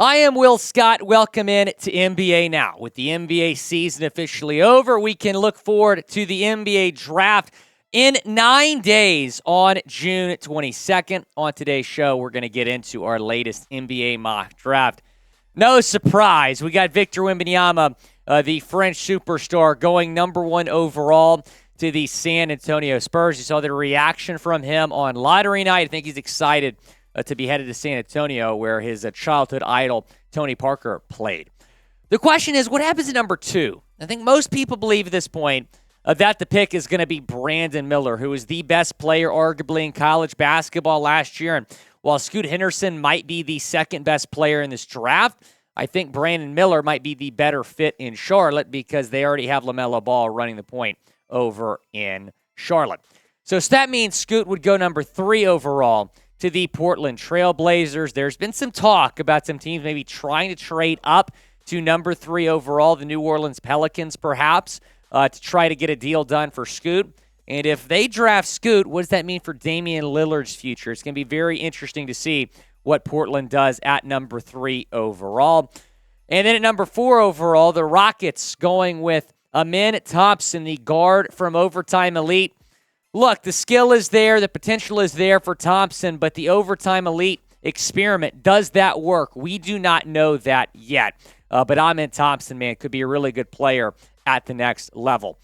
I am Will Scott. Welcome in to NBA Now. With the NBA season officially over, we can look forward to the NBA draft in 9 days on June 22nd. On today's show, we're going to get into our latest NBA mock draft. No surprise, we got Victor Wembanyama, the French superstar, going number 1 overall to the San Antonio Spurs. You saw the reaction from him on lottery night. I think he's excited to be headed to San Antonio, where his childhood idol, Tony Parker, played. The question is, what happens at number 2? I think most people believe at this point that the pick is going to be Brandon Miller, who is the best player arguably in college basketball last year. And while Scoot Henderson might be the second best player in this draft, I think Brandon Miller might be the better fit in Charlotte because they already have LaMelo Ball running the point over in Charlotte. So that means Scoot would go number 3 overall to the Portland Trail Blazers. There's been some talk about some teams maybe trying to trade up to number 3 overall, the New Orleans Pelicans perhaps, to try to get a deal done for Scoot. And if they draft Scoot, what does that mean for Damian Lillard's future? It's going to be very interesting to see what Portland does at number 3 overall. And then at number 4 overall, the Rockets going with Amen Thompson, the guard from Overtime Elite. Look, the skill is there, the potential is there for Thompson, but the Overtime Elite experiment, does that work? We do not know that yet. But Amen Thompson, man, could be a really good player at the next level.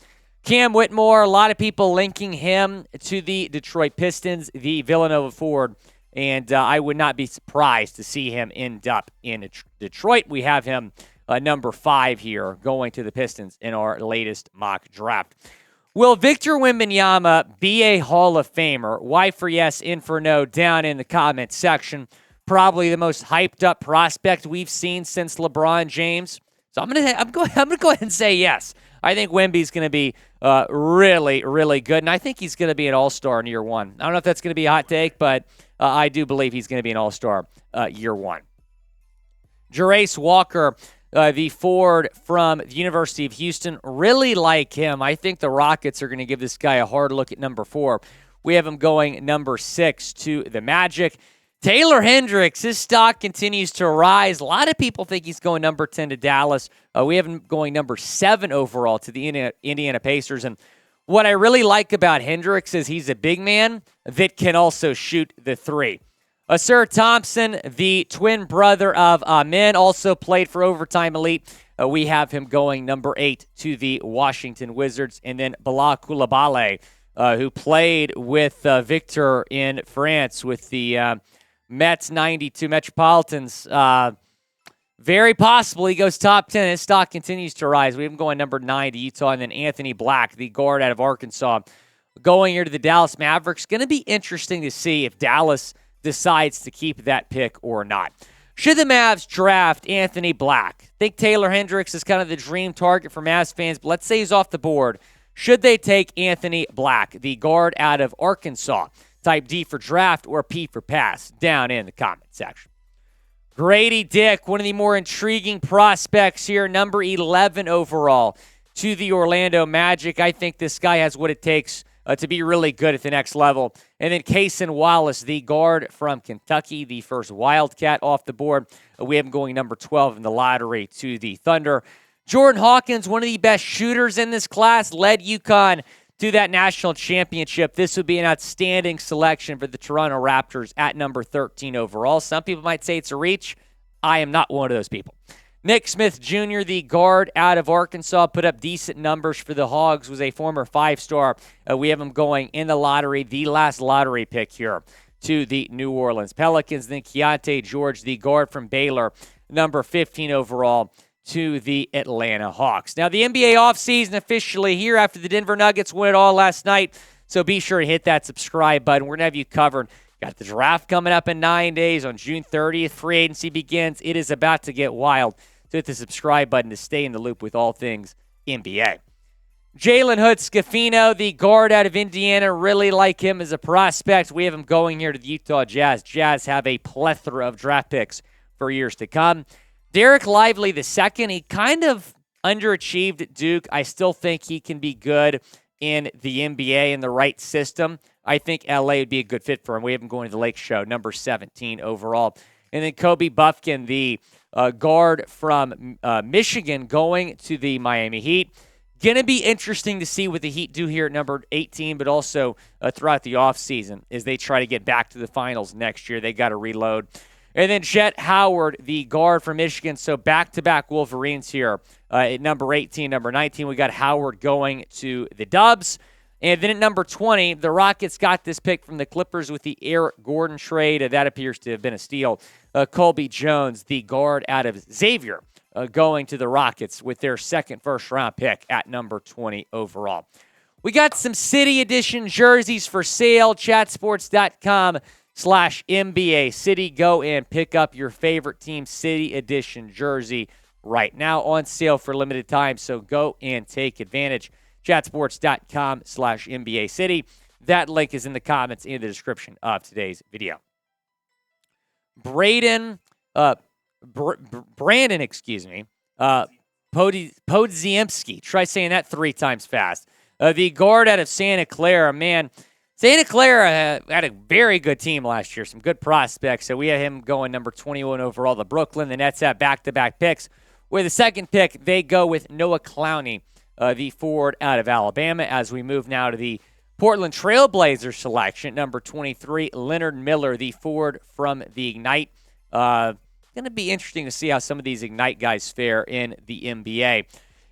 Cam Whitmore, a lot of people linking him to the Detroit Pistons, the Villanova forward, and I would not be surprised to see him end up in Detroit. We have him number 5 here, going to the Pistons in our latest mock draft. Will Victor Wembanyama be a Hall of Famer? Y for yes, in for no, down in the comment section. Probably the most hyped up prospect we've seen since LeBron James. So I'm gonna go ahead and say yes. I think Wemby's going to be really, really good, and I think he's going to be an all-star in year 1. I don't know if that's going to be a hot take, but I do believe he's going to be an all-star year 1. Jarace Walker, the forward from the University of Houston, really like him. I think the Rockets are going to give this guy a hard look at number 4. We have him going number 6 to the Magic. Taylor Hendricks, his stock continues to rise. A lot of people think he's going number 10 to Dallas. We have him going number 7 overall to the Indiana Pacers. And what I really like about Hendricks is he's a big man that can also shoot the 3. Sir Thompson, the twin brother of Amen, also played for Overtime Elite. We have him going number 8 to the Washington Wizards. And then Bilal Coulibaly, who played with Victor in France with the Mets 92 Metropolitans. Very possible he goes top 10. His stock continues to rise. We have him going number 9 to Utah. And then Anthony Black, the guard out of Arkansas, going here to the Dallas Mavericks. Going to be interesting to see if Dallas decides to keep that pick or not. Should the Mavs draft Anthony Black? I think Taylor Hendricks is kind of the dream target for Mavs fans, but let's say he's off the board. Should they take Anthony Black, the guard out of Arkansas? Type D for draft or P for pass down in the comment section. Grady Dick, one of the more intriguing prospects here, number 11 overall to the Orlando Magic. I think this guy has what it takes to be really good at the next level. And then Cason Wallace, the guard from Kentucky, the first Wildcat off the board. We have him going number 12 in the lottery to the Thunder. Jordan Hawkins, one of the best shooters in this class, led UConn to that national championship. This would be an outstanding selection for the Toronto Raptors at number 13 overall. Some people might say it's a reach. I am not one of those people. Nick Smith Jr., the guard out of Arkansas, put up decent numbers for the Hogs, was a former 5-star. We have him going in the lottery, the last lottery pick here, to the New Orleans Pelicans. Then Keontae George, the guard from Baylor, number 15 overall, to the Atlanta Hawks. Now, the NBA offseason officially here after the Denver Nuggets won it all last night, so be sure to hit that subscribe button. We're going to have you covered. Got the draft coming up in 9 days on June 30th. Free agency begins. It is about to get wild. So hit the subscribe button to stay in the loop with all things NBA. Jalen Hood-Schifino, the guard out of Indiana, really like him as a prospect. We have him going here to the Utah Jazz. Jazz have a plethora of draft picks for years to come. Derek Lively II, he kind of underachieved at Duke. I still think he can be good in the NBA in the right system. I think LA would be a good fit for him. We have him going to the Lake Show, number 17 overall. And then Kobe Buffkin, the guard from Michigan, going to the Miami Heat. Going to be interesting to see what the Heat do here at number 18, but also throughout the offseason as they try to get back to the finals next year. They got to reload. And then Jet Howard, the guard from Michigan. So back-to-back Wolverines here at number 18, number 19. We got Howard going to the Dubs. And then at number 20, the Rockets got this pick from the Clippers with the Eric Gordon trade. That appears to have been a steal. Colby Jones, the guard out of Xavier, going to the Rockets with their second first-round pick at number 20 overall. We got some City Edition jerseys for sale. Chatsports.com/NBA City. Go and pick up your favorite team City Edition jersey right now on sale for limited time, so go and take advantage. Chatsports.com/NBA City. That link is in the comments and the description of today's video. Brandon, Podziemski. Try saying that 3 times fast. The guard out of Santa Clara. Man, Santa Clara had a very good team last year. Some good prospects. So we have him going number 21 overall to Brooklyn. The Nets have back-to-back picks. With the second pick, they go with Noah Clowney, the forward out of Alabama. As we move now to the Portland Trailblazers selection, number 23, Leonard Miller, the forward from the Ignite. Going to be interesting to see how some of these Ignite guys fare in the NBA.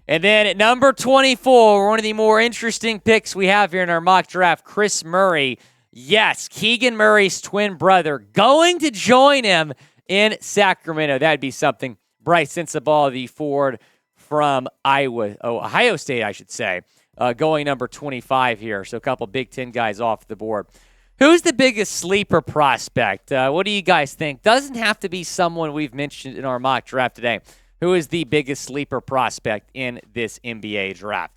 And then at number 24, one of the more interesting picks we have here in our mock draft, Chris Murray. Yes, Keegan Murray's twin brother going to join him in Sacramento. That'd be something. Bryce Sensabaugh, the forward from Ohio State, I should say, going number 25 here. So a couple Big Ten guys off the board. Who's the biggest sleeper prospect? What do you guys think? Doesn't have to be someone we've mentioned in our mock draft today. Who is the biggest sleeper prospect in this NBA draft?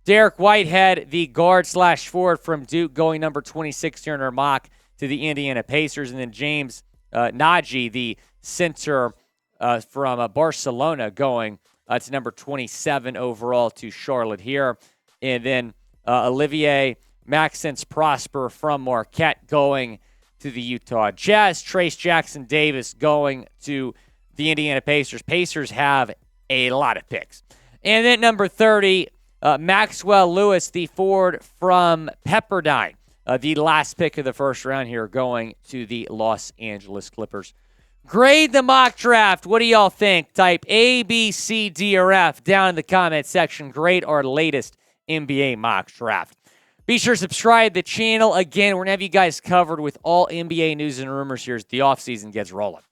Derek Whitehead, the guard/forward from Duke, going number 26 here in our mock to the Indiana Pacers. And then James Nagy, the center from Barcelona, going to number 27 overall to Charlotte here. And then Olivier Maxence Prosper from Marquette going to the Utah Jazz. Trayce Jackson-Davis going to the Indiana Pacers. Pacers have a lot of picks. And then number 30, Maxwell Lewis, the forward from Pepperdine. The last pick of the first round here going to the Los Angeles Clippers. Grade the mock draft. What do y'all think? Type A, B, C, D, or F down in the comment section. Grade our latest NBA mock draft. Be sure to subscribe to the channel. Again, we're going to have you guys covered with all NBA news and rumors here as the offseason gets rolling.